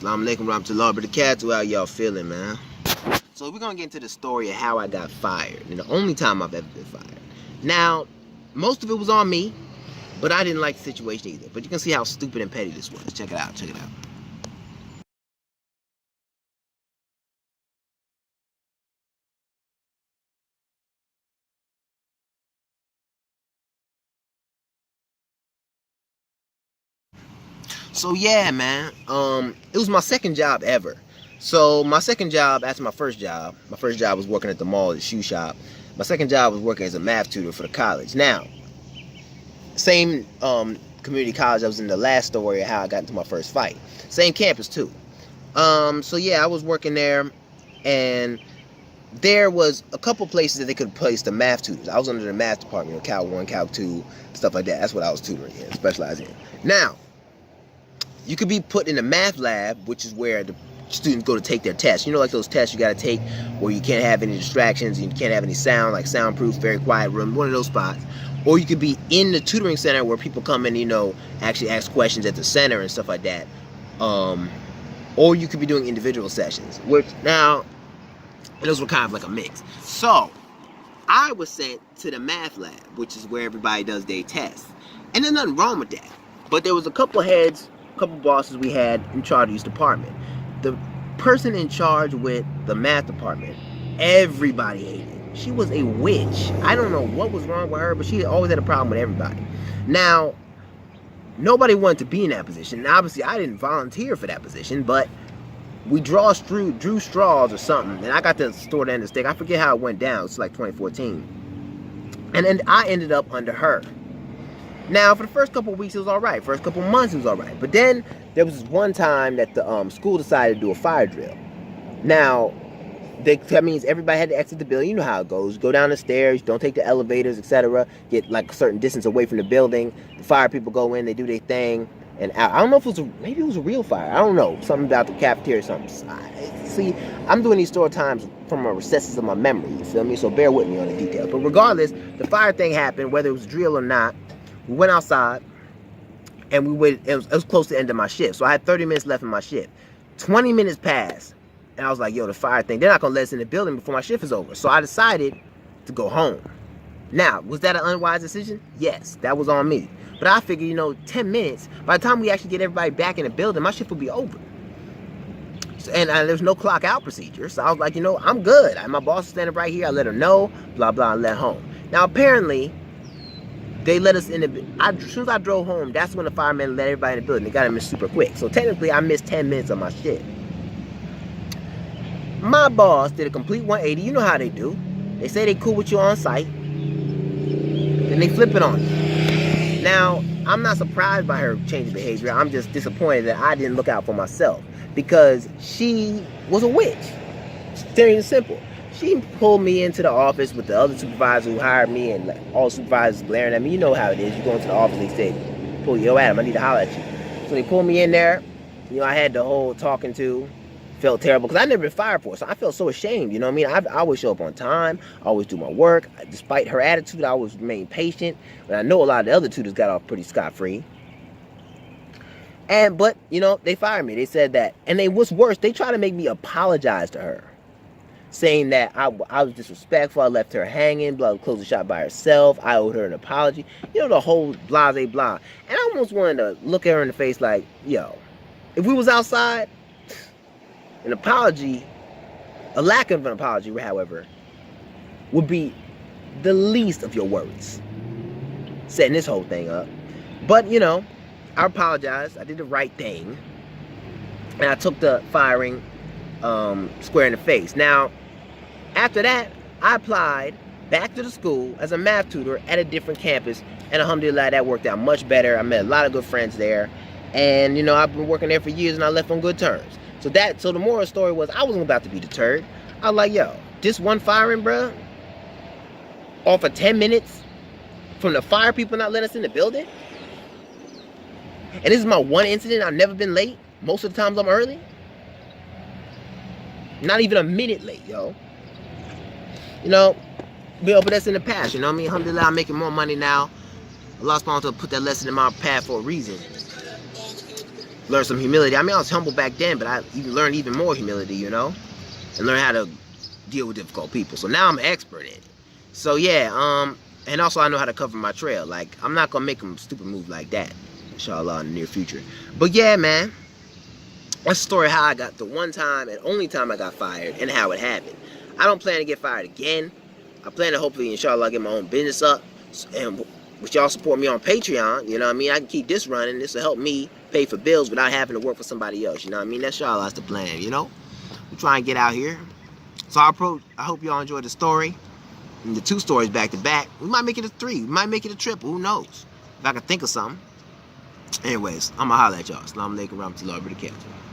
Assalamu alaikum warahmatullahi wabarakatuh. How y'all feeling, man? So we're gonna get into the story of how I got fired, and the only time I've ever been fired. Now, most of it was on me, but I didn't like the situation either. But you can see how stupid and petty this was. Check it out, check it out. So yeah, man. It was my second job ever. So my second job after my first job was working at the mall, at the shoe shop. My second job was working as a math tutor for the college. Now, same community college I was in the last story of how I got into my first fight. Same campus too. So yeah, I was working there, and there was a couple places that they could place the math tutors. I was under the math department, Cal 1, Cal 2, stuff like that. That's what I was tutoring in, specializing in. Now, you could be put in the math lab, which is where the students go to take their tests. You know, like those tests you got to take where you can't have any distractions, and you can't have any sound, like soundproof, very quiet room, one of those spots. Or you could be in the tutoring center where people come in, you know, actually ask questions at the center and stuff like that. Or you could be doing individual sessions, which now, those were kind of like a mix. So, I was sent to the math lab, which is where everybody does their tests. And there's nothing wrong with that. But there was a couple heads, couple bosses we had in charge of each department. The person in charge with the math department, everybody hated. She was a witch. I don't know what was wrong with her, but she always had a problem with everybody. Now, nobody wanted to be in that position. Now, obviously, I didn't volunteer for that position, but we drew straws or something, and I got the store to end the stick. I forget how it went down. It's like 2014. And then I ended up under her. Now, for the first couple of weeks, it was all right. First couple of months, it was all right. But then there was this one time that the school decided to do a fire drill. Now, that means everybody had to exit the building. You know how it goes. Go down the stairs, don't take the elevators, etc. Get like a certain distance away from the building. The fire people go in, they do their thing, and out. I don't know if it was maybe it was a real fire. I don't know. Something about the cafeteria or something. See, I'm doing these story times from the recesses of my memory. You feel me? So bear with me on the details. But regardless, the fire thing happened, whether it was drill or not. We went outside, and we waited. It was close to the end of my shift, so I had 30 minutes left in my shift. 20 minutes passed, and I was like, yo, the fire thing, they're not going to let us in the building before my shift is over. So I decided to go home. Now, was that an unwise decision? Yes, that was on me. But I figured, you know, 10 minutes, by the time we actually get everybody back in the building, my shift will be over. So, and there's no clock out procedure, so I was like, you know, I'm good. My boss is standing right here. I let her know, blah, blah, and let home. Now, apparently, they let us in as soon as I drove home, that's when the firemen let everybody in the building. They got in super quick. So technically, I missed 10 minutes of my shit. My boss did a complete 180. You know how they do. They say they cool with you on site. Then they flip it on you. Now, I'm not surprised by her change of behavior. I'm just disappointed that I didn't look out for myself. Because she was a witch. Very and simple. She pulled me into the office with the other supervisor who hired me, and like, all the supervisors glaring at me. You know how it is. You go into the office, they say, pull yo, Adam, I need to holler at you. So they pulled me in there. You know, I had the whole talking to. Felt terrible because I never been fired for it. So I felt so ashamed. You know what I mean? I always show up on time. I always do my work. Despite her attitude, I always remain patient. And I know a lot of the other tutors got off pretty scot-free. But, you know, they fired me. They said that. And what's worse, they tried to make me apologize to her. Saying that I was disrespectful, I left her hanging, closed the shop by herself, I owed her an apology. You know, the whole blase blah. And I almost wanted to look at her in the face like, yo, if we was outside, an apology, a lack of an apology, however, would be the least of your worries. Setting this whole thing up. But, you know, I apologized. I did the right thing. And I took the firing square in the face. Now, after that, I applied back to the school as a math tutor at a different campus, and alhamdulillah, that worked out much better. I met a lot of good friends there, and you know, I've been working there for years, and I left on good terms. So the moral of the story was, I wasn't about to be deterred. I was like, yo, this one firing, bruh, off of 10 minutes from the fire people not letting us in the building, and this is my one incident. I've never been late. Most of the times I'm early. Not even a minute late, yo. You know, but that's in the past, you know what I mean? Alhamdulillah, I'm making more money now. Allah subhanahu wa ta'ala put that lesson in my path for a reason. learn some humility. I mean, I was humble back then, but I learned even more humility, you know, and learn how to deal with difficult people. So now I'm an expert in it. So yeah, and also I know how to cover my trail. Like, I'm not gonna make a stupid move like that, inshallah, in the near future. But yeah, man, that's the story how I got the one time and only time I got fired and how it happened. I don't plan to get fired again. I plan to hopefully, inshallah, get my own business up, and with y'all support me on Patreon, you know what I mean? I can keep this running. This will help me pay for bills without having to work for somebody else, you know what I mean? That's inshallah, that's the plan, you know? We try and get out here. So I hope y'all enjoyed the story. And the 2 stories back to back. We might make it a 3. We might make it a triple. Who knows? If I can think of something. Anyways, I'm going to holler at y'all. Assalamu alaikum warahmatullahi wabarakatuh.